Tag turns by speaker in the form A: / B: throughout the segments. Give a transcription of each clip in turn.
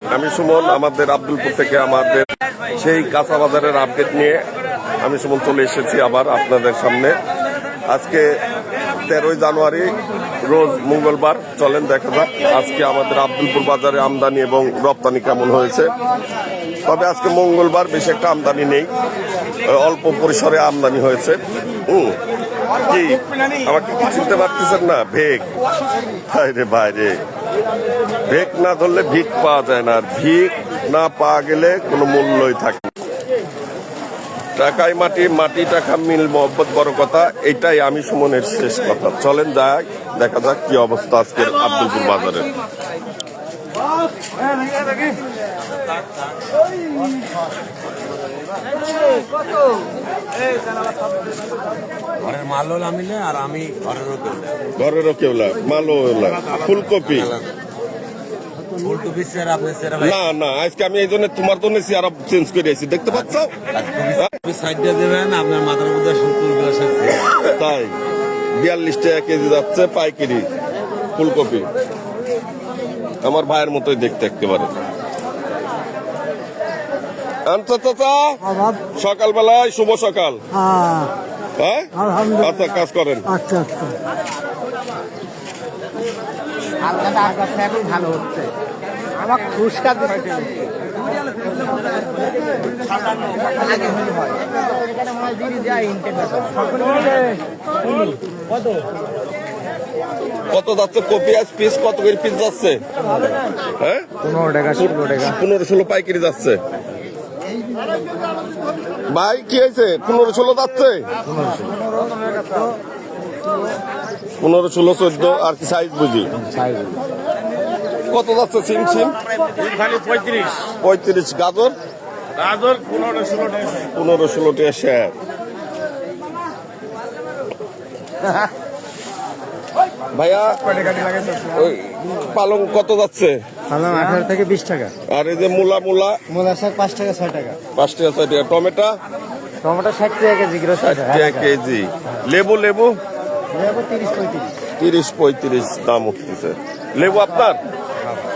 A: আমি সুমন, আমাদের আব্দুলপুর থেকে আমাদের সেই কাঁচা বাজারের আপডেট নিয়ে আমি সুমন চলে এসেছি আবার আপনাদের সামনে। আজকে 13ই জানুয়ারি, রোজ মঙ্গলবার। চলেন দেখা যাক আজকে আমাদের আব্দুলপুর বাজারে আমদানি এবং রপ্তানি কেমন হয়েছে। তবে আজকে মঙ্গলবার, বেশি একটা আমদানি নেই, অল্প পরিসরে আমদানি হয়েছে। কি আমাকে কি চিনতে পারতেছেন না? ভেক, রে ভাই রে, ভেক না ধরলে ভিক পাওয়া যায় না, আর ভিক না পাওয়া গেলে কোনো মূল্যই থাকে না। টাকায় মাটি, মাটি টাকা, মিল মহব্বত বড় কথা, এটাই আমি সুমনের শেষ কথা। চলেন যাই দেখা যাক কি অবস্থা আজকের আব্দুলপুর বাজারের।
B: ঘরের মালও নামিলে আর আমি
A: ঘরেরও কেউলা, মালও ফুলকপি। না না, আজকে আমি এই জন্য তোমার জন্য চেয়ারা চেঞ্জ করে আছি, দেখতে পাচ্ছ?
B: সাইডে দেবেন আপনার মাথার মধ্যে
A: তাই 42 টাকা কেজি যাচ্ছে পাইকারি ফুলকপি। আমার ভাইয়ের মতোই দেখতে একেবারে। সকালবেলায় শুভ সকাল। হ্যাঁ, আচ্ছা, কাজ করেন।
C: আচ্ছা আচ্ছা, এখন ভালো হচ্ছে। আমার পুরস্কার
A: কত যাচ্ছে কপি আজ পিস? কত করে পিস যাচ্ছে? হ্যাঁ,
C: 15 টাকা 16 টাকা
A: 15-16 পাইকারি যাচ্ছে। ভাই কি হয়েছে? 15-16 যাচ্ছে, 15-16-14 আর কি সাইজ বুঝি। কত যাচ্ছে সিম? সিম 35। গাজর 15-16 টাকা শেয়ার। ভাইয়া ওই পালং কত যাচ্ছে?
C: 18 থেকে 20 টাকা।
A: আর এই যে মূলা
C: মূলা শাক 5 টাকা 6 টাকা।
A: 5 টাকা 6 টাকা। টমেটো
C: 60 টাকা কেজি।
A: 60 টাকা কেজি। লেবু 30-35 দাম উঠতেছে। লেবু আপনার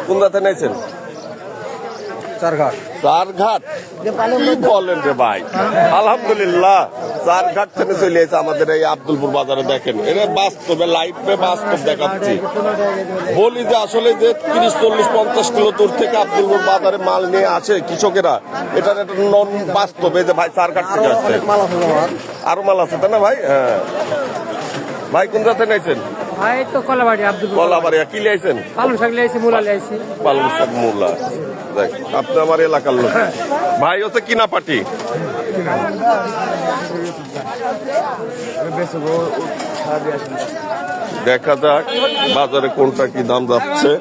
A: কোন জাতে নিয়েছেন? চারঘাট। কি বলেন রে ভাই? আলহামদুলিল্লাহ, চারঘাট থেকে চলে এসে আমাদের এই আব্দুলপুর বাজারে। দেখেন, এটা বাস্তবে লাইভে বাস্তব দেখাচ্ছি। বলি যে আসলে যে 30-40-50 কিলো দূর থেকে আব্দুলপুর বাজারে মাল নিয়ে আসে কৃষকেরা, এটার একটা নন বাস্তবে যে ভাই চারঘাট থেকে আসছে। আরো মাল আছে তাই না ভাই? হ্যাঁ ভাই, কোন জাতে নিয়েছেন?
C: ভাই তো কলাবাড়ি আব্দুল
A: কলাবাড়ি। কি লিয়েছেন?
C: পালং শাক লিয়েছি, মূলা লিয়েছি।
A: পালং শাক, মূলা। দেখ, আপনি আমার এলাকার লোক। ভাই হচ্ছে কিনা পাটি। দেখা যাক বাজারে কোনটা কি দাম যাচ্ছে।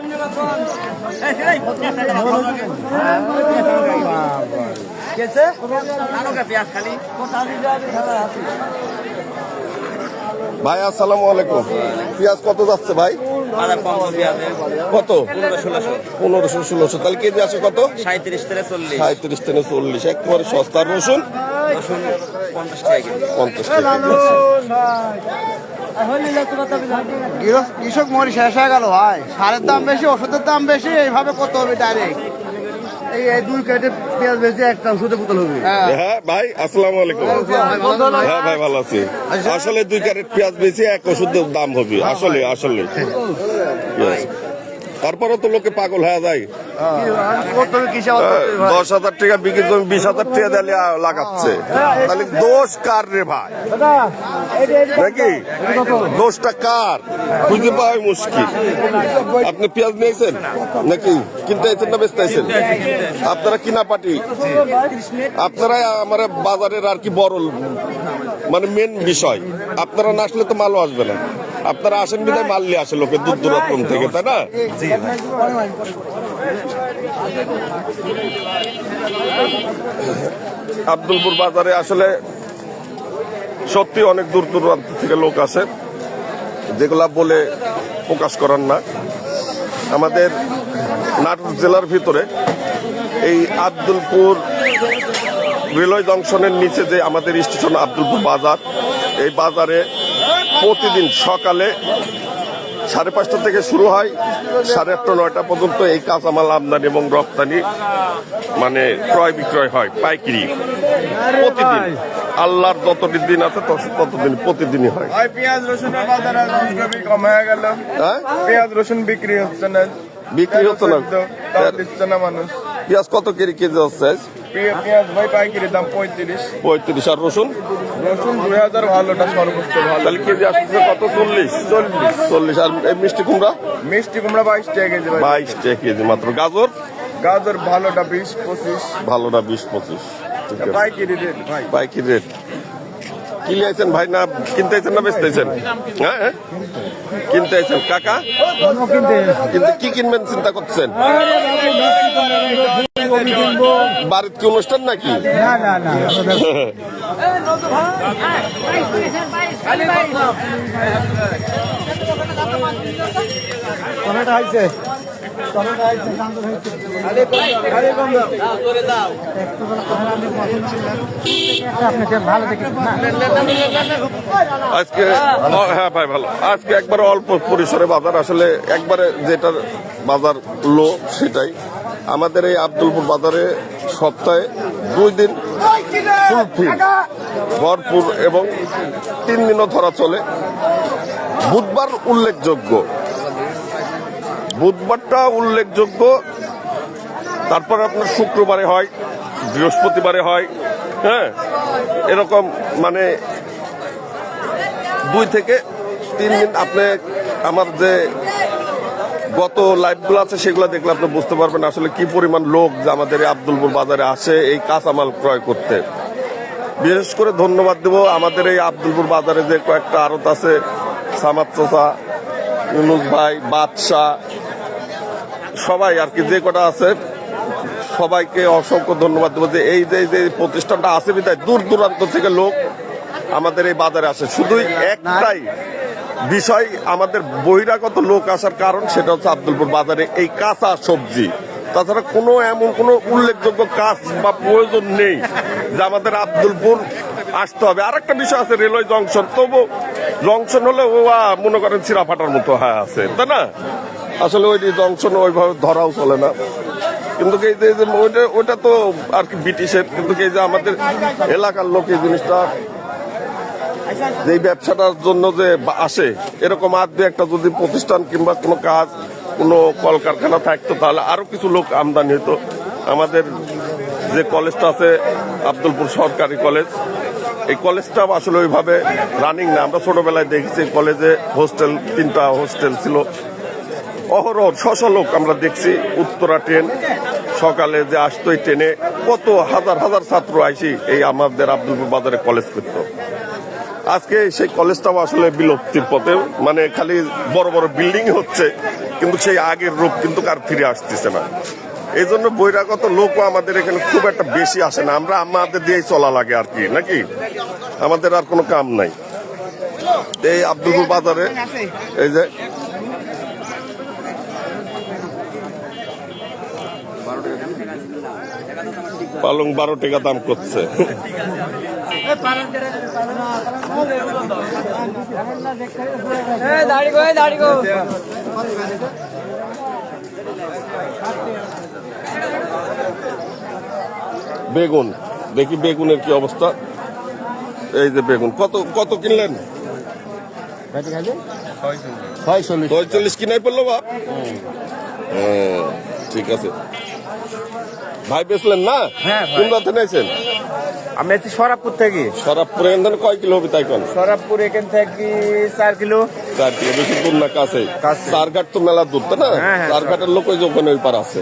A: ভাই আসসালামু আলাইকুম। পেঁয়াজ কত যাচ্ছে ভাই? কত? 1500-1600। তাহলে কেজি আছে কত? 37-40। একেবারে সস্তা। রসুন 50 টাকা।
C: কৃষক মরি শেষ হয়ে গেল ভাই। সারের দাম বেশি, ওষুধের দাম বেশি, এইভাবে কত হবে ডাইরেক্ট? এই 2 কেটে পেঁয়াজ বেশি, একটা ওষুধের বোতল হবে।
A: হ্যাঁ ভাই আসসালামু আলাইকুম। হ্যাঁ ভাই, ভালো আছি। আসলে 2 ক্যারেট পেঁয়াজ বেশি, এক ওষুধের দাম হবে। আসলে তারপরে তো লোকে পাগল হয়ে যায়। 10,000 টাকা বিক্রি জমি 20,000 টাকা দিলে লাগাচ্ছে। তাহলে দোষ কার রে ভাই? নাকি দোষটা কার খুঁজে পাওয়া মুশকিল। আপনি পেঁয়াজ নিয়েছেন নাকি কিনতে আইছেন না বেচতে আইছেন? আপনারা কিনা পাটি, আপনারাই আমার বাজারের আর কি বড় মানে মেন বিষয়। আপনারা না আসলে তো মালও আসবে না। আপনারা আসেন বিধায় মাল নিয়ে আসে লোকে দূর দূরান্তম থেকে, তাই না? আব্দুলপুর বাজারে আসলে সত্যি অনেক দূর দূরান্ত থেকে লোক আসে, যেগুলা বলে প্রকাশ করার না। আমাদের নাটোর জেলার ভিতরে এই আব্দুলপুর রেলওয়ে জংশনের নিচে যে আমাদের স্টেশন আব্দুলপুর বাজার, এই বাজারে প্রতিদিন সকালে 5:30 থেকে শুরু হয়, 8:30 9টা পর্যন্ত এই কাঁচামাল আমদানি এবং রপ্তানি মানে ক্রয় বিক্রয় হয় পাইকারি প্রতিদিন। আল্লাহর যতদিন দিন আছে ততদিন প্রতিদিনই হয়।
D: পেঁয়াজ রসুনের বাজার কম হয়ে গেল।
A: হ্যাঁ,
D: পেঁয়াজ রসুন বিক্রি হচ্ছে না,
A: বিক্রি হচ্ছে না।
D: তাও দিচ্ছে না মানুষ।
A: পেঁয়াজ কত কেজি হচ্ছে?
D: পেঁয়াজ ভাই পাইকারি দাম 35।
A: 35। আর রসুন?
D: রসুন 2000 ভালোটা সর্বোচ্চ ভালো।
A: তাহলে কেজি আসতেছে কত? 40। আর এই মিষ্টি কুমড়া?
D: মিষ্টি কুমড়া 22 টাকা কেজি ভাই।
A: 22 টাকা কেজি মাত্র। গাজর?
D: গাজর ভালোটা 20-25।
A: ভালোটা 20-25। ঠিক আছে,
D: পাইকারি রেট ভাই।
A: পাইকারি রেট। কি লিয়েছেন ভাই, না কিনতে আইছেন না বেচতেছেন? হ্যাঁ, কিনতে আইছেন। কাকা কিন্তু কি কিনবেন চিন্তা করছেন? বাড়ির কি অনুষ্ঠান নাকি? আজকে হ্যাঁ ভাই ভালো। আজকে একবারে অল্প পরিসরে বাজার, আসলে একবারে যেটার বাজার লো সেটাই। আমাদের এই আব্দুলপুর বাজারে সপ্তাহে 2 দিন ফুলফিল ভরপুর এবং 3 দিনও ধরা চলে। বুধবার উল্লেখযোগ্য, বুধবারটা উল্লেখযোগ্য। তারপর আপনার শুক্রবারে হয়, বৃহস্পতিবারে হয়। হ্যাঁ, এরকম মানে 2 থেকে 3 দিন। আপনি আমার যে গত লাইভগুলো আছে সেগুলো দেখলে আপনি বুঝতে পারবেন আসলে কি পরিমাণ লোক যে আমাদের এই আব্দুলপুর বাজারে আসে এই কাঁচামাল ক্রয় করতে। বিশেষ করে ধন্যবাদ দেব আমাদের এই আব্দুলপুর বাজারে যে কয়েকটা আড়ত আছে, সামাদ চাচা, ইউনুস ভাই, বাদশাহ, সবাই আর কি যে কটা আছে সবাইকে অসংখ্য ধন্যবাদ দেবো যে এই যে প্রতিষ্ঠানটা আছে বিধায় দূর দূরান্ত থেকে লোক আমাদের এই বাজারে আসে। শুধুই একটাই বিষয়, আমাদের বহিরাগত লোক আসার কারণ সেটা হচ্ছে আব্দুলপুর বাজারে এই কাঁচা সবজি। তাছাড়া কোনো এমন কোনো উল্লেখযোগ্য কাজ বা প্রয়োজন নেই যে আমাদের আব্দুলপুর আসতে হবে। আর একটা বিষয় আছে রেলওয়ে জংশন, তবু জংশন হলে ও মনে করেন চিরা ফাটার মতো হ্যাঁ আছে, তাই না? আসলে ওই জংশন ওইভাবে ধরাও চলে না। কিন্তু এই যে ওইটা তো আর কি ব্রিটিশের, কিন্তু এই যে আমাদের এলাকার লোক এই জিনিসটা যে ব্যবসাটার জন্য যে আসে, এরকম আর দু একটা যদি প্রতিষ্ঠান কিংবা কোনো কাজ, কোনো কলকারখানা থাকতো তাহলে আরো কিছু লোক আমদানি হতো। আমাদের যে কলেজটা আছে আব্দুলপুর সরকারি কলেজ, এই কলেজটা আসলে ওইভাবে রানিং না। আমরা ছোটবেলায় দেখেছি কলেজে হোস্টেল, 3টা হোস্টেল ছিল। অহরহ শশ লোক আমরা দেখছি। উত্তরা ট্রেন সকালে যে আসতো এই ট্রেনে কত হাজার হাজার ছাত্র আইসি এই আমাদের আব্দুলপুর বাজারে কলেজ করতো। আজকে সেই কলেজটাও আসলে বিলুপ্তির পথে, মানে খালি বড় বড় বিল্ডিং হচ্ছে, কিন্তু সেই আগের রূপ কিন্তু আর ফিরে আসতেছে না। এই জন্য বহিরাগত লোকও আমাদের এখানে খুব একটা বেশি আসে না। আমরা আমাদের দিয়েই চলা লাগে আর কি, নাকি আমাদের আর কোনো কাম নাই। এই আব্দুলপুর বাজারে এই যে পালং 12 টাকা দাম করছে। বেগুন দেখি, বেগুনের কি অবস্থা? এই যে বেগুন কত কিনলেন? 46 কিনাই পড়লো বাপ। ঠিক আছে ভাই, বেচলেন না? কোন রাতে নিয়েছেন?
D: আমি আছি সরাবপুর থেকে।
A: সরাবপুর এখান থেকে কয় কিলো হবে তাই কোন?
D: সরাবপুর এখান থেকে 4 কিলো।
A: 4 কিলো, বেশি দূর না, কাছে। চারঘাট তো মেলা দূর, তাই না? চারঘাটের লোক ওই যে ওখানে ওই পার আছে।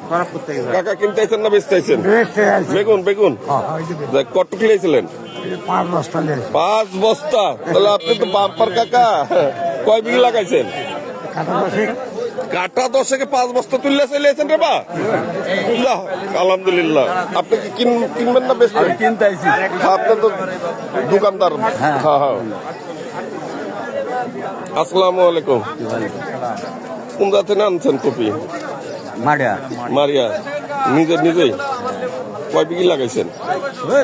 D: সরাবপুর থেকে।
A: কাকা কিনতে আইছেন না বেচতে আইছেন? বেগুন কত কিলো ছিলেন? 5 বস্তা। তাহলে আপনি তো বাম্পার কাকা। কয় বিঘি লাগাইছেন? কাটা 10 5 বস্তা তুললে চলেছেন রে বা। আলহামদুলিল্লাহ। আপনি কি কিনবেন না বেচবেন?
D: কিনতে আইছি।
A: আপনি তো দোকানদার। হ্যাঁ। আসসালামু আলাইকুম। কোন জাতে আনছেন কপি? মারিয়া। নিজেই কয় বিঘি লাগাইছেন?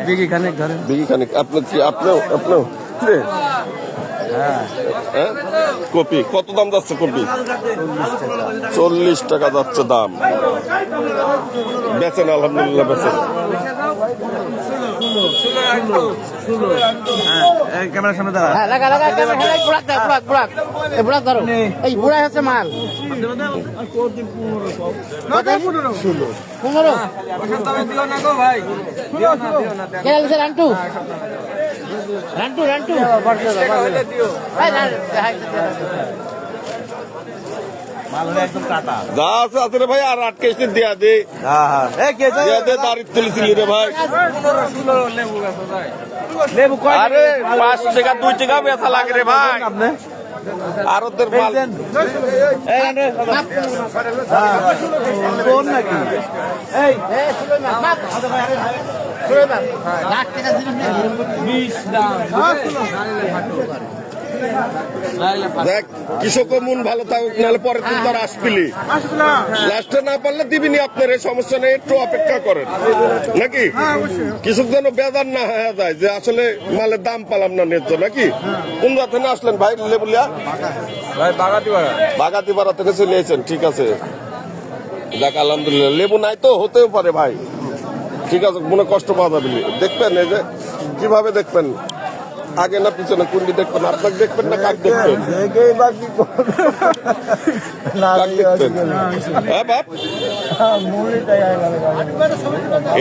C: বিঘি খানেক ধরেন।
A: বিঘি খানিক। আপনি কি আপনিও হ্যাঁ কপি কত দাম যাচ্ছে কপি? 40 টাকা যাচ্ছে দাম। বেচেন আলহামদুলিল্লাহ বেচেন।
D: ক্যামেরার সামনে দাঁড়া।
C: হ্যাঁ লাগা লাগা বুড়াক দাও বুড়াক এই বুড়াক ধরো এই বুড়াই হচ্ছে মাল 15 কেন লিখে রান্টু রান্টু রান্টু
D: মাল হলো একদম কাটা।
A: যা আছে আছে রে ভাই, আর 8 কেজি দিয়া দে, দিয়া দে, দাঁড়িয়ে তুলেছিলি রে ভাই।
D: লেবু কয়?
A: আরে 5 টাকা 2 টাকা বেচা লাগে রে ভাই।
D: আপনি
A: আর ওদের মাল
D: কোন নাকি? এই
A: দেখ কৃষক মন ভালো থাকুক, নাহলে পরের দিন তো আর আসবিলি। লাস্টে না পারলে দিবিনি আপনার, এই সমস্যা নেই, একটু অপেক্ষা করেন নাকি। কৃষক যেন বেজার না হয়ে যায় যে আসলে মালের দাম পালাম না ন্যায্য নাকি। কোন জাতে না আসলেন ভাই? লেবুলিয়া
D: ভাই বাগাতিপাড়া।
A: বাগাতিপাড়া থেকে চলে এসেছেন, ঠিক আছে। দেখ আলহামদুলিল্লাহ, লেবু নাই তো হতেও পারে ভাই, ঠিক আছে, মনে কষ্ট পাওয়া যাবে না। দেখবেন এই যে কিভাবে দেখবেন, আগে না পিছনে কোনটি দেখবেন, আপনাকে দেখবেন না কাক দেখবেন? কাক দেখবেন? হ্যাঁ বাপ,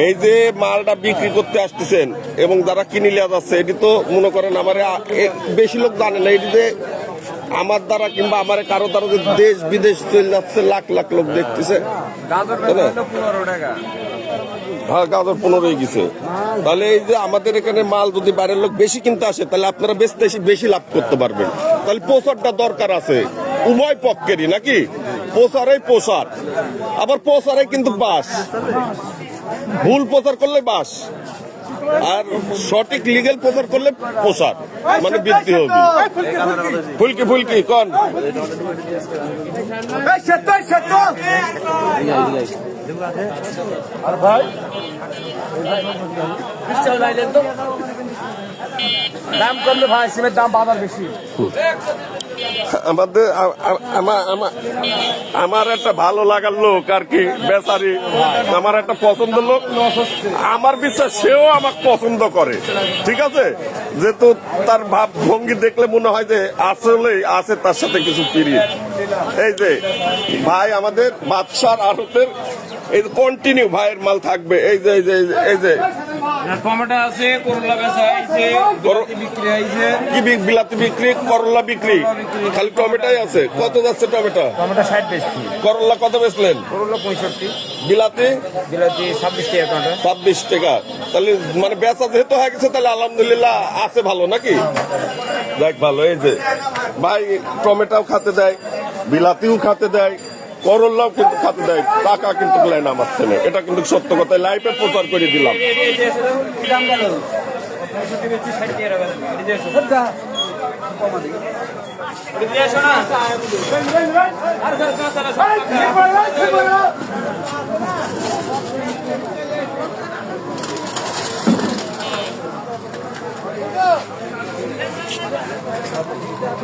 A: এই যে মালটা বিক্রি করতে আসতেছেন এবং যারা কিনে লিয়া যাচ্ছে, এটি তো মনে করেন আমার বেশি লোক জানে না এটি যে আমার দ্বারা কিংবা আমার কারো দ্বারা যে দেশ বিদেশ চলে যাচ্ছে, লাখ লাখ লোক দেখতেছে। হ্যাঁ গাজর 15 গেছে। তাহলে এই যে আমাদের এখানে মাল যদি বাইরের লোক বেশি কিনতে আসে, তাহলে আপনারা বেচতে বেশি লাভ করতে পারবেন। তাহলে প্রচারটা দরকার আছে উভয় পক্ষেরই নাকি। প্রচারেই প্রসার, আবার প্রচারে কিন্তু বাস, ভুল প্রচার করলে বাস, আর সঠিক লিগেল প্রচার করলে প্রসার, মানে বৃদ্ধি হবে। ফুলকি ফুলকি কন
D: আর ভাই দাম কমলে ভাই, সিমের দাম বাজার বেশি।
A: আমাদের আমার একটা ভালো লাগার লোক আর কি, বেচারি আমার একটা পছন্দ লোক, আমার বিশ্বাস সেও আমাকে পছন্দ করে, ঠিক আছে। যেহেতু তার ভাব ভঙ্গি দেখলে মনে হয় যে আসলেই আছে তার সাথে কিছু পিরিয়ড। এই যে ভাই আমাদের বাদশার আড়তের এই কন্টিনিউ ভাইয়ের মাল থাকবে। এই যে এই যে এই যে
B: টমেটো আছে, করলা বেচা আইছে, বিক্রি আইছে,
A: কি বিলাতি বিক্রি, করলা বিক্রি, খালি টমেটোই আছে। কত যাচ্ছে টমেটো?
D: টমেটো 60 বেশি,
A: করলা কত বেচলেন?
D: করলা 65,
A: বিলাতি
D: বিলাতি 26 টাকা টমেটো।
A: 26 টাকা। তাহলে মানে বেচা যেহেতু হয়ে গেছে, তাহলে আলহামদুলিল্লাহ আছে ভালো নাকি। দেখ ভালো, এই যে ভাই টমেটোও খাতে দেয়, বিলাতিও খাতে দেয়, করল্লাও কিন্তু খাতে দেয়, টাকা কিন্তু লাইন আমার ছেলে, এটা কিন্তু সত্য কথা, লাইফে প্রচার করে দিলাম।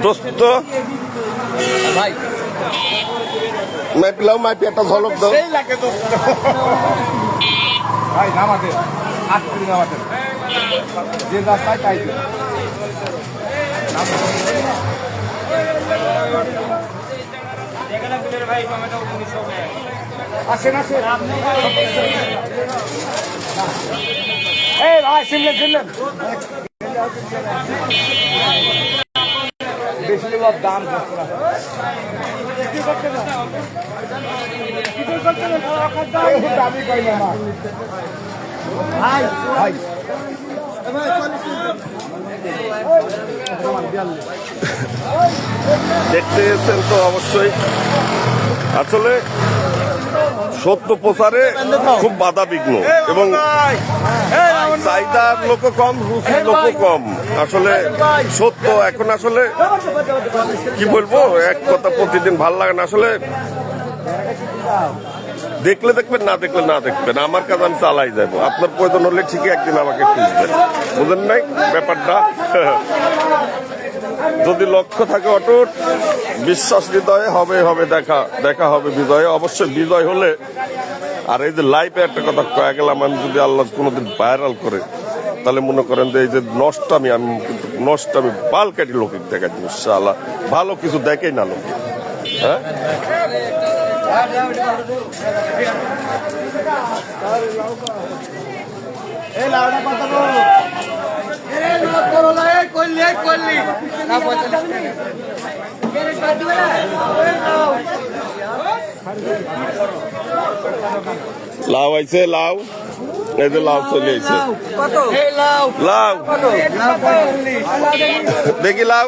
A: দোস্ত
B: ভাই
A: मैं पिलाऊं, मैं पेटा झलक दो।
D: ভাই নামাতে 8 টাকা নামাতে, যে যা চাই তাই দিন। আসেন আসেন, এই ভাই শুনলেন শুনলেন, বেশি লোক দাম দামি কই না ভাই ভাই।
A: দেখতে এসেছেন তো অবশ্যই, আসলে সত্য প্রচারে খুব বাধা বিঘ্ন এবং চাহিদার লোক কম, রুচির লোক কম। আসলে সত্য এখন আসলে কি বলবো, এক কথা প্রতিদিন ভাল লাগে না। আসলে দেখলে দেখবেন, না দেখলে না দেখবেন, আমার কাজ আমি চালাই যাবো। আপনার প্রয়োজন হলে ঠিকই একদিন আমাকে খুঁজবেন, বুঝেন নাই ব্যাপারটা। যদি লক্ষ্য থাকে অটুট, বিশ্বাস হৃদয়ে হবে হবে দেখা হবে বিজয়ে। অবশ্যই বিজয় হলে, আর এই যে লাইফে একটা কথা কয়ে গেলাম, আমি যদি আল্লাহ কোনোদিন ভাইরাল করে, তাহলে মনে করেন যে এই যে নষ্টামি, আমি কিন্তু নষ্টামি বাল কাটি লোকের দেখাচ্ছি ইনশাআল্লাহ। ভালো কিছু দেখেই না লোক, হ্যাঁ। লাউ আইছে, লাউ, এই যে লাউ চলে আইছে। লাউ দেখি, লাউ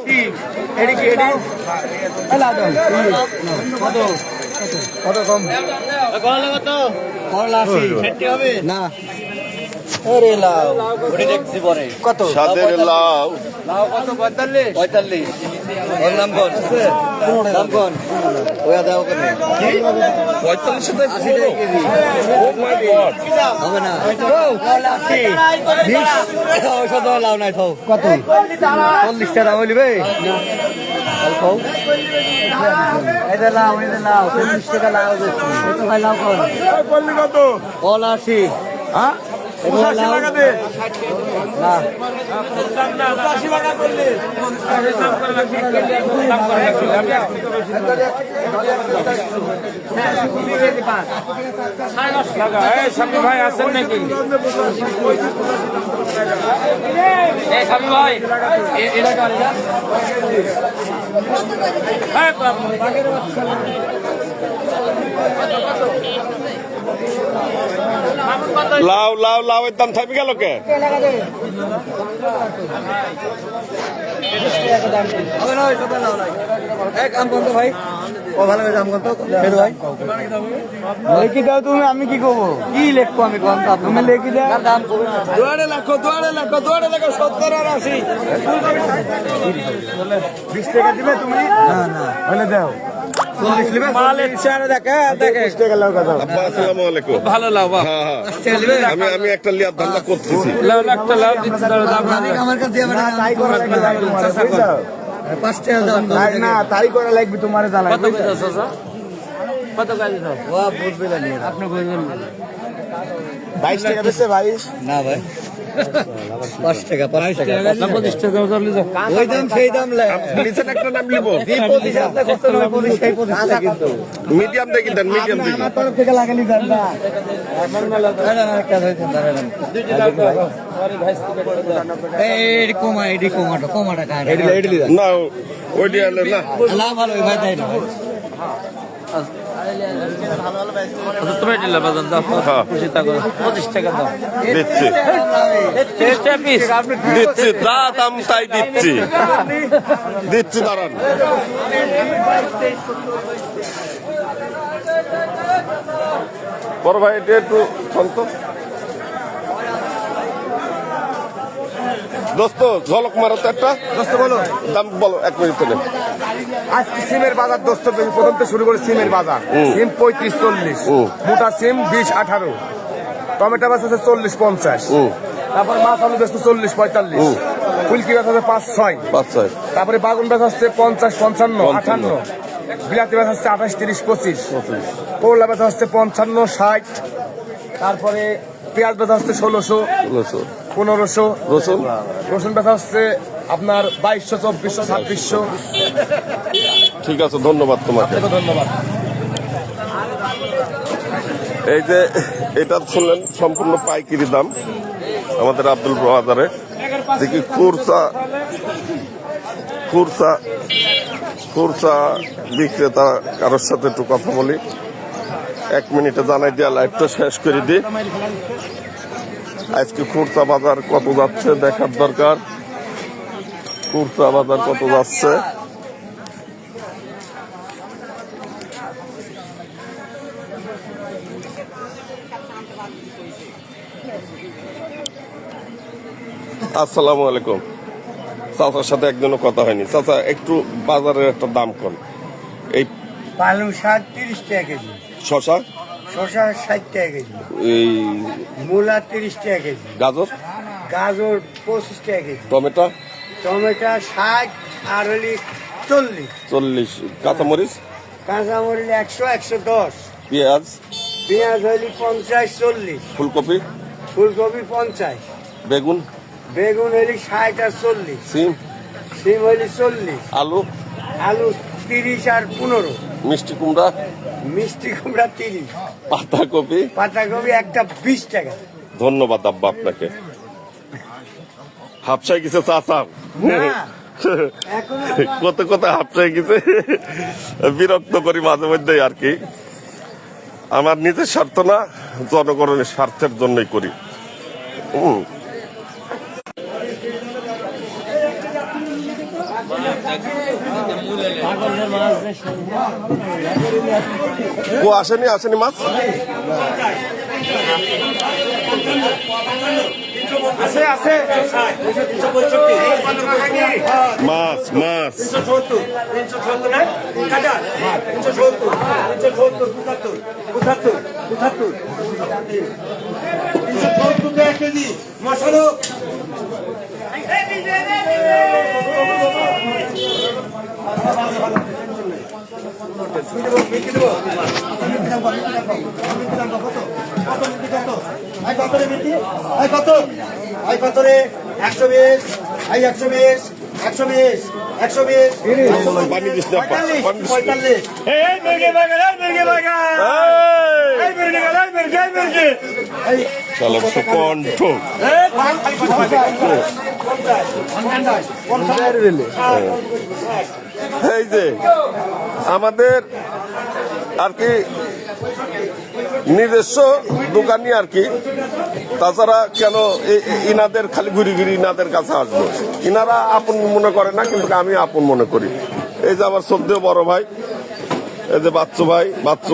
C: না আরে লাউ দেখছি পরে কত
A: সাদের লাউ,
C: ওর নাম কোন নাম কোন ওয়া দাও কোন
A: 45 টাকা
C: কেজি হবে না ঔষধ লাউ নাই খাও কত 40 টাকা বলিবে খাও এটা লাউ 40 টাকা লাউ দিচ্ছি এটা ভাই লাউ কোন বললি কত 80 হ্যাঁ 80 টাকা দে না 80 টাকা করলে
B: ভাই আছেন নাকি? ভাই
A: লাউ লাউ লাউ এর দাম থাকবে গেল কে?
C: ভাই ও ভালো দাম কত ভাই লেখি দাও তুমি, আমি কি করবো, কি লেখবো আমি কোন তুমি লেখি দাও দাম দুয়ারে লেখো 70 আর 80 20 টাকা দিবে তুমি না না হলে দাও 40 দিবে মালের চারে দেখে 20 টাকা লাও কথা।
A: আব্বা আসসালামু আলাইকুম।
B: ভালো লাউ বা
A: হ্যাঁ হ্যাঁ, আমি একটা লিয়ার ধান্দা করতেছি।
B: লাউ একটা লাউ দিচ্ছি, দাম
C: আমার কাছে দিয়ে না তাই করা লাগবে বুঝছো 5 টাকা দাম না তাই করা লাগবে তোমারে জানা
B: কত কইছো চাচা? কত কইছো?
C: ওয়া বুঝবে না আপনি বুঝবেন 22 টাকা বেচে 22 না ভাই 5 টাকা 5 টাকা
B: 25 টাকা চলে যাও।
C: ওই দাম সেই দাম লে
A: নিচে একটা নাম লিব,
C: যে 25 আপনি কত না 25 সেই 25 টাকা কিন্তু
A: মিডিয়াম দেখি দেন, মিডিয়াম দেখি।
C: আমার তরফ থেকে লাগালি দেন না না না কাজ হইছে দাঁড়ান এই কমাটা কার এডি
A: না ওইটি হলে না,
C: না ভালো ভাই তাই না
B: তুমি দিলা বাজান দাও,
A: হ্যাঁ।
B: খুশি থাকো। 25 টাকা দাও,
A: দিচ্ছি
B: 30 টাকা পিস।
A: দিচ্ছি, যা দাম তাই দিচ্ছি দাঁড়ান। বড় ভাই এটা একটু শান্ত দোস্ত, ঝলক মারো তো একটা
D: দোস্ত বলো
A: দাম বলো, 1 মিনিট থেকে।
D: আজকে সিমের বাজার দোস্ত প্রথম তো শুরু করে সিমের বাজার সিম 35-40 মোটা সিম 20-18 টমেটো বাস আছে 40-50 তারপর মাছ আলু বেচতে 40-45 ফুলকি বেচা আছে 5-6
A: 5-6
D: তারপরে বাগুন বেচা হচ্ছে 50-55-58 বিলাতি বেচা হচ্ছে 28-30-25 করলা বেচা হচ্ছে 55-60 তারপরে পেঁয়াজ বেচা হচ্ছে 1600-1500 রসুন বেচা হচ্ছে আপনার 2200-2400-2600।
A: ঠিক আছে, ধন্যবাদ তোমাকে।
D: ধন্যবাদ।
A: এই যে এটা শুনলেন সম্পূর্ণ পাইকারি দাম আমাদের আব্দুল বাজারে। দেখি খুরসা বিক্রেতা কারোর সাথে একটু কথা বলি, 1 মিনিটে জানাই দিয়া লাইভটা শেষ করে দিই। আজকে খুরসা বাজার কত যাচ্ছে দেখার দরকার। খুরসা বাজার কত যাচ্ছে আসসালামু আলাইকুম। চাচার সাথে একজনও কথা হয়নি। চাচা একটু বাজারের একটা দাম কম। এই
C: পালং শাক 30 টাকা কেজি,
A: শশা
C: 60 টাকা কেজি,
A: এই
C: মূলা 30 টাকা কেজি,
A: গাজর
C: গাজর 25 টাকা কেজি,
A: টমেটো
C: টমেটো 60 আর হলি 40।
A: 40। কাঁচামরিচ,
C: কাঁচামরিচ 100, 110।
A: পেঁয়াজ,
C: পেঁয়াজ হলি 50, 40।
A: ফুলকপি,
C: ফুলকপি 50।
A: বেগুন,
C: বেগুন হলি 60 আর 40।
A: সিম,
C: সিম হলি 40।
A: আলু,
C: আলু 30 আর 15।
A: মিষ্টি কুমড়া,
C: মিষ্টি কুমড়া 30।
A: পাতাকপি।
C: পাতাকপি একটা 20 টাকা।
A: ধন্যবাদ আব্বা আপনাকে। হাফসাই গেছে চাচা, কত কত হাফসাই গেছে। বিরক্ত করি মাঝে মধ্যে আর কি। আমার নিজের স্বার্থ না, জনগণের স্বার্থের জন্যই করি। ও আসেনি, আসেনি মাছ।
C: আছে আছে।
A: মাছ মাছ
C: 120, 120, 120, 120,
A: পানি দিস না, পানি দিস না।
C: 45। এই মুরগি বাগান, এই মুরগি বাগান, এই মুরগি বাগান, এই মুরগি, এই মুরগি।
A: চলো সুকণ্ঠ। এই যে আমাদের আর কি নিজস্ব দোকানি আর কি। তাছাড়া কেন ইনাদের খালি ঘুরি ঘুরি ইনাদের কাছে আসবো? ইনারা আপন মনে করে না, কিন্তু আমি আপন মনে করি। এই যে আমার শ্রদ্ধেয় বড় ভাই, এই যে বাচ্চু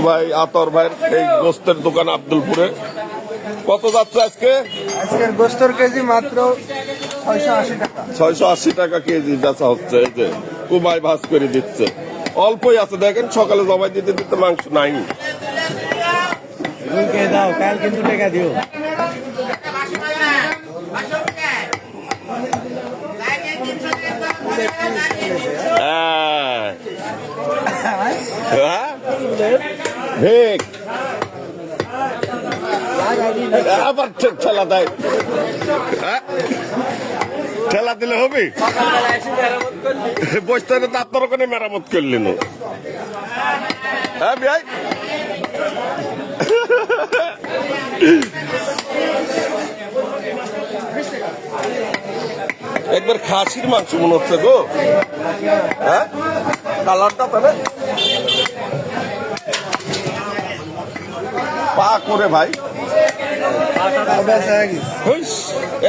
A: ভাই আতর ভাই, এই গোস্তের দোকান আব্দুলপুরে। কত যাচ্ছে আজকে?
C: আজকের গোস্তর কেজি মাত্র 680 টাকা।
A: 680 টাকা কেজি বেচা হচ্ছে। এই যে কুমাই ভাজ করে দিচ্ছে, অল্পই আছে দেখেন। সকালে জবাই দিতে দিতে মাংস নাই।
C: দাও, কাল কিন্তু টাকা দিও।
A: ভেক আবার ঠেলা দেয়। ঠেলা দিলে হবে? বসতে তো আপনার ওখানে মেরামত করলেন। হ্যাঁ ভাই, একবার খাসির মাংস মনে হচ্ছে গো। হ্যাঁ, কালারটা তাহলে পা করে ভাই,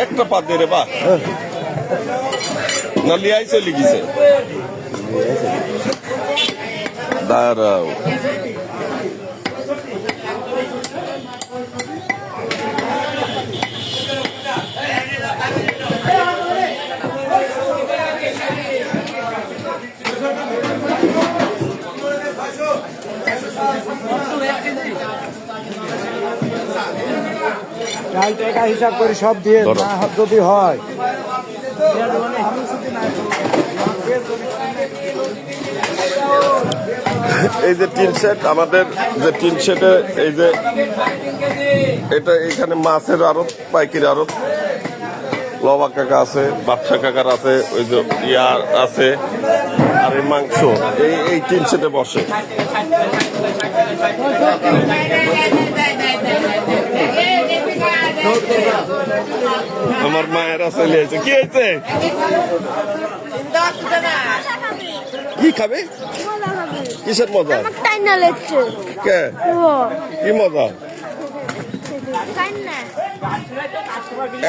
A: একটা পা দিয়ে রে বা না লিয়াই চলে গেছে। দাঁড়াও,
C: কাল টাকা হিসাব করে সব দিয়ে না যদি হয়।
A: এই যে টিন সেট, আমাদের যে টিন সেটে এই যে এটা, এখানে মাছের আড়ত, পাইকারি আড়ত। লবা কাকা আছে, বাদশা কাকার আছে, ওই যে ইয়ার আছে, আর এই মাংস এই টিন সেটে বসে। আমার মায়েরা চলে এসে কি হয়েছে? কি খাবে? কিসের মজা? কে কি মজা?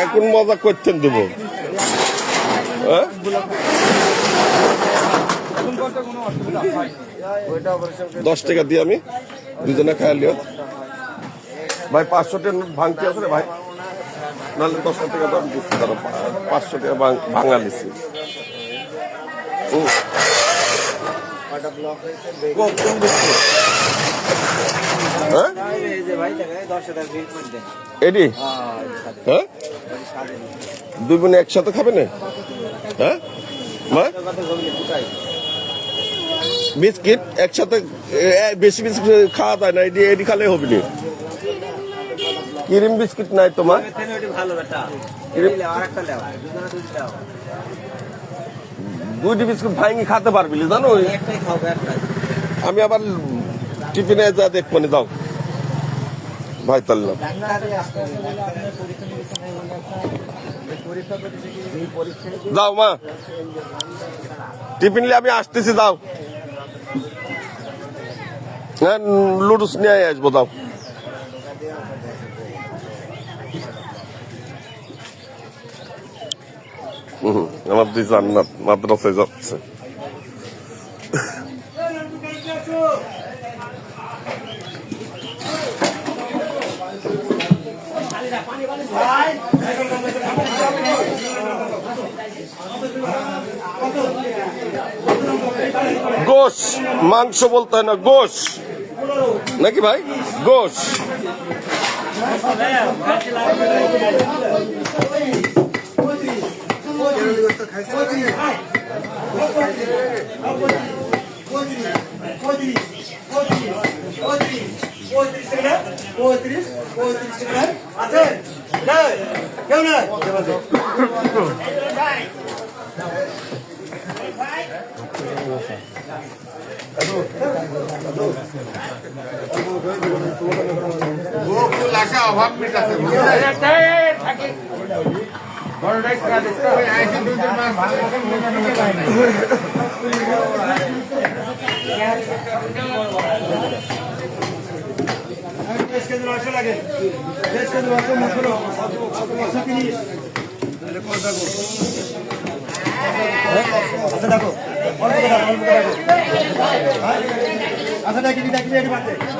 A: এখন মজা করতেন দেবো। 10 টাকা দিয়ে আমি দুজনে খাইলিও ভাই। 500 টাকা ভাঙতি আছে রে ভাই, নাহলে 10 টাকা দাম দিচ্ছি। 500 টাকা ভাঙা নিচ্ছি। এডি হ্যাঁ, দুই বোনে একসাথে খাবে না? হ্যাঁ, মা বিস্কিট একসাথে বেশি বিস্কিট খাওয়া যায় না, এটি খালে হবে না। ক্রিম বিস্কিট নাই তোমার? দুইটি বিস্কুট ভাঙি খেতে পারবি জানো? আমি আবার টিফিনে যা দেখবো না, দাও ভাই তাল্লাম। যাও মা, টিফিন নিয়ে আমি আসতেছি, যাও। হ্যাঁ, লুডুস নিয়ে আসবো, দাও। আমার দুই জান্নাত মাদ্রাসায় যাচ্ছে। গোশ, মাংস বলতে হয় না, গোশ নাকি ভাই? গোশ।
B: অভাব মিটাতে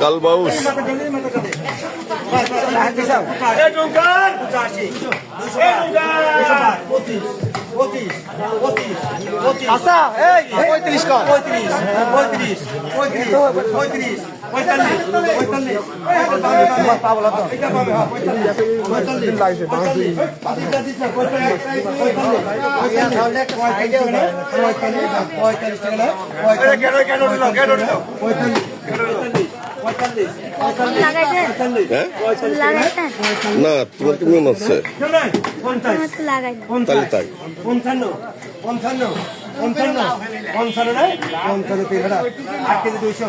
A: কালবাউস
C: আচ্ছা, এই 35 কম।
A: 45 না, তোমার কি মনে হচ্ছে? তাহলে তাই
D: 8 কেজি 200,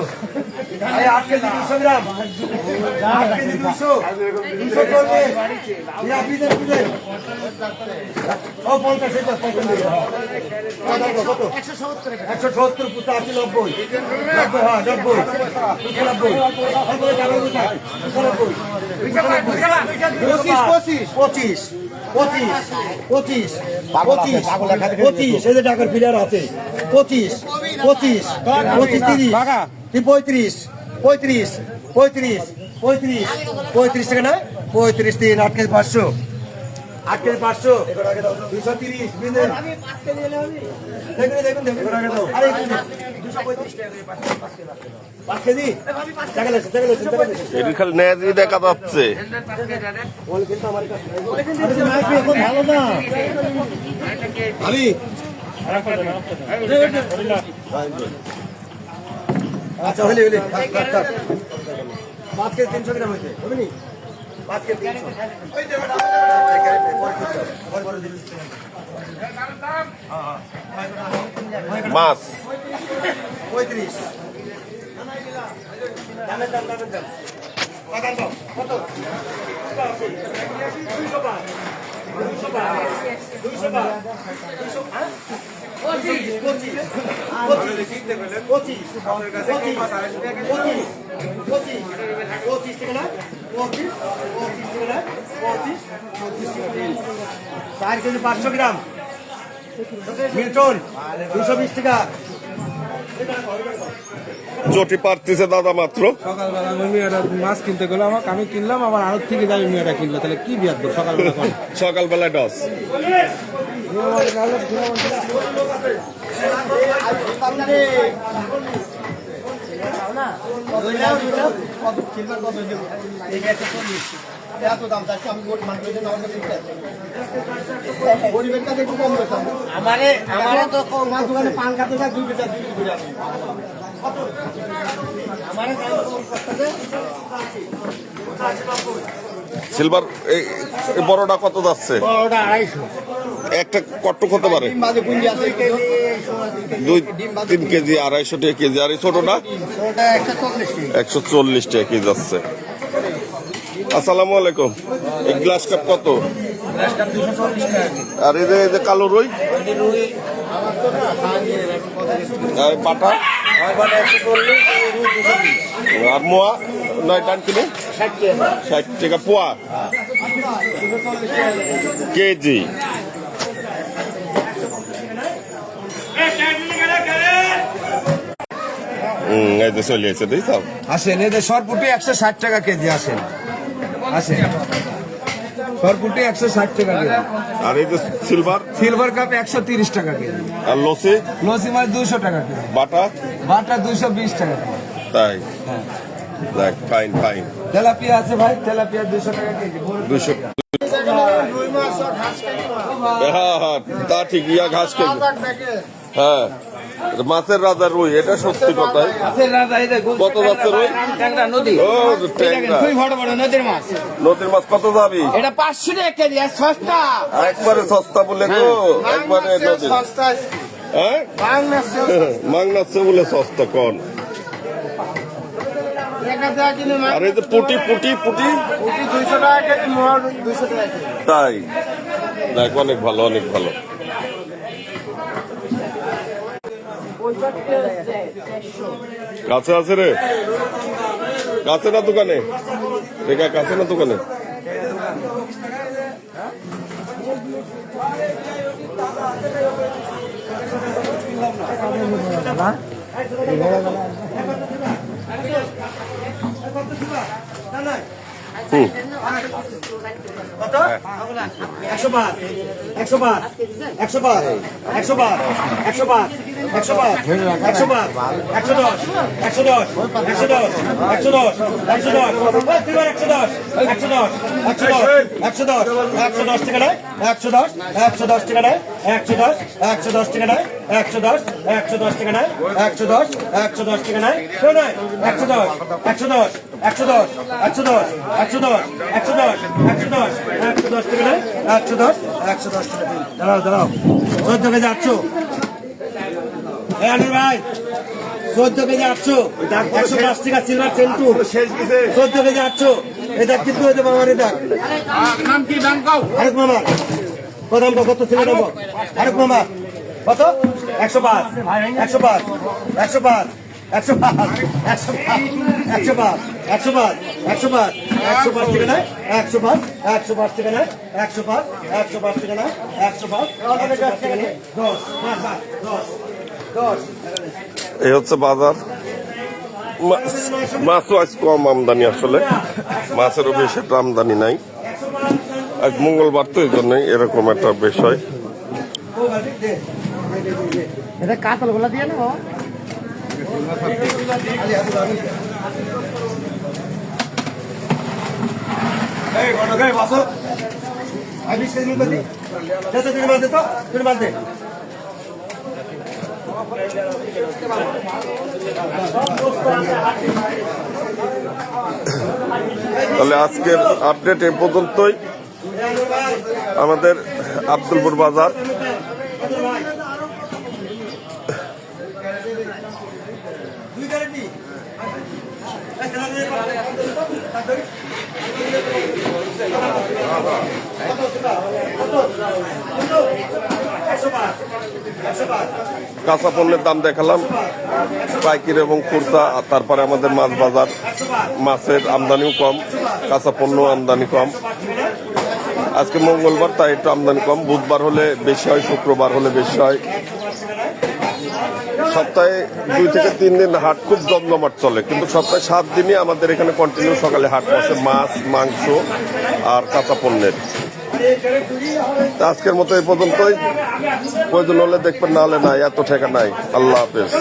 D: 8 কেজি 200 গ্রাম, 8 কেজি 200, 240, ও 50, 170, 85, 90, 90, হ্যাঁ 90, 25, এই যে টাকার ফিলার আছে 25, 30, 35, 35 টাকা না, 35, 3, 8 কেজি 500, 8 কেজি 500, 230, দেখুন আরে 5 কেজি টাকা লাগছে,
A: এটি খালি নেজি দেখা যাচ্ছে।
C: ভালো না
D: আচ্ছা হলে 5 কেজি 300 গ্রাম হয়েছে, হবে নি? 5 কেজি 300,
A: মাছ
D: 35, কত? 4 কেজি 500 গ্রাম, মিল্টন 220 টাকা।
A: জটি পারতেছে দাদা মাত্র।
B: সকালবেলা আমি মেয়েটা মাছ কিনতে গেলো, আমি কিনলাম, আবার আড়ত থেকে যাই মেয়েটা কিনলো, তাহলে কি বিয়াদ সকালবেলা করে?
A: সকালবেলা ডস
C: এত দাম চাচ্ছি আমি গরিব মানুষের জন্য আমার কাছে গরিবের কাছে একটু কম বেতন আমারে তো কম মাছ দোকানে পান খাতে যায় 2 লিটার 2 লিটার আমারে
A: সিলভার এই এই বড়টা কত যাচ্ছে?
C: বড়টা 250
A: একটা কট্টুক হতে পারে,
C: বাজে পুঁজি আছে
A: 2-3 কেজি, 250 টাকা কেজি। আর এই ছোটটা
C: ওটা 140
A: 140 টাকা কেজি যাচ্ছে। আসসালামু আলাইকুম। এই গ্লাস কাপ কত? আর এই যে কালো রুই আর পাটা আর মোয়া 9 টান কিলো 60 টাকা পোয়া কেজি। এই যে চলে এসে দিই সব
B: আসেন এই যে সরপুটি 160 টাকা কেজি আসেন আসেন সরপুটি 160 টাকা কেজি
A: আর এই যে সিলভার
B: সিলভার কাপ 130 টাকা কেজি
A: আর লসি
B: লসি মাছ 200 টাকা কেজি
A: বাটা
B: বাটা 220 টাকা কেজি
A: তাই দেখ ফাইন ফাইন
B: তেলাপিয়া আছে ভাই তেলাপিয়া 200 টাকা কেজি
A: 200 হ্যাঁ হ্যাঁ তা ঠিক ইয়া ঘাস কেজি হ্যাঁ মাছের রাজা রুই এটা সত্যি কথাই কত যাচ্ছে রুই
C: নদী
A: ও ট্যাংরা
C: খুবই বড় বড় নদীর মাছ
A: নদীর মাছ কত যাবি
C: এটা 500 টাকা কেজি আর সস্তা
A: একবারে সস্তা বলে গো একবারে নদী
C: সস্তা
A: হ্যাঁ মাংনাচ্ছে বলে সস্তা কোন আর এই যে পুটি পুটি পুটি
C: 200 টাকা কেজি মোহর 200 টাকা কেজি
A: তাই দেখ অনেক ভালো অনেক ভালো কাছে আছে রে কাছে না দোকানে দেখা কাছে না দোকানে
C: দাঁড়াও 14 কেজি 800 ভাই 14 কেজি 800 105 টাকা সিলভার সেন্টু 14 কেজি 800 এটা কিন্তু হয়ে যাবে আমার এটা নাম কি দাম কাও আরেক মামা কত দাম কত ছিল দেবো আরেক মামা কত 105 105 105 105 105 105 105 105 টাকা নাই 105 105 টাকা নাই 105 105 টাকা নাই 105 টাকা নাই 10
A: এই হচ্ছে বাজার মাছও আজ কম আমদানি আসলে মাছেরও বেশি একটা আমদানি নাই আজ মঙ্গলবার তো এই জন্যই এরকম একটা বিষয়
C: এটা কাতল গুলা দিয়ে না
B: এই গণগায় বাসো আমি সেদিন বলি যত দিন বাদে তো দিন বাদে
A: তাহলে আজকের আপডেট এ পর্যন্তই আমাদের আব্দুলপুর বাজার কাঁচা পণ্যের দাম দেখালাম পাইকারি এবং খুচরা আর তারপরে আমাদের মাছ বাজার মাছের আমদানিও কম কাঁচা পণ্য আমদানি কম আজকে মঙ্গলবার তাই একটু আমদানি কম বুধবার হলে বেশি হয় শুক্রবার হলে বেশি হয় সপ্তাহে 2 থেকে 3 দিন হাট খুব জমজমাট চলে কিন্তু সপ্তাহে 7 দিনই আমাদের এখানে কন্টিনিউ সকালে হাট বসে মাছ মাংস আর কাঁচা পণ্যের আজকের মতো এই পর্যন্তই প্রয়োজন হলে দেখবেন না হলে নাই এত ঠেকা নাই আল্লাহ হাফেজ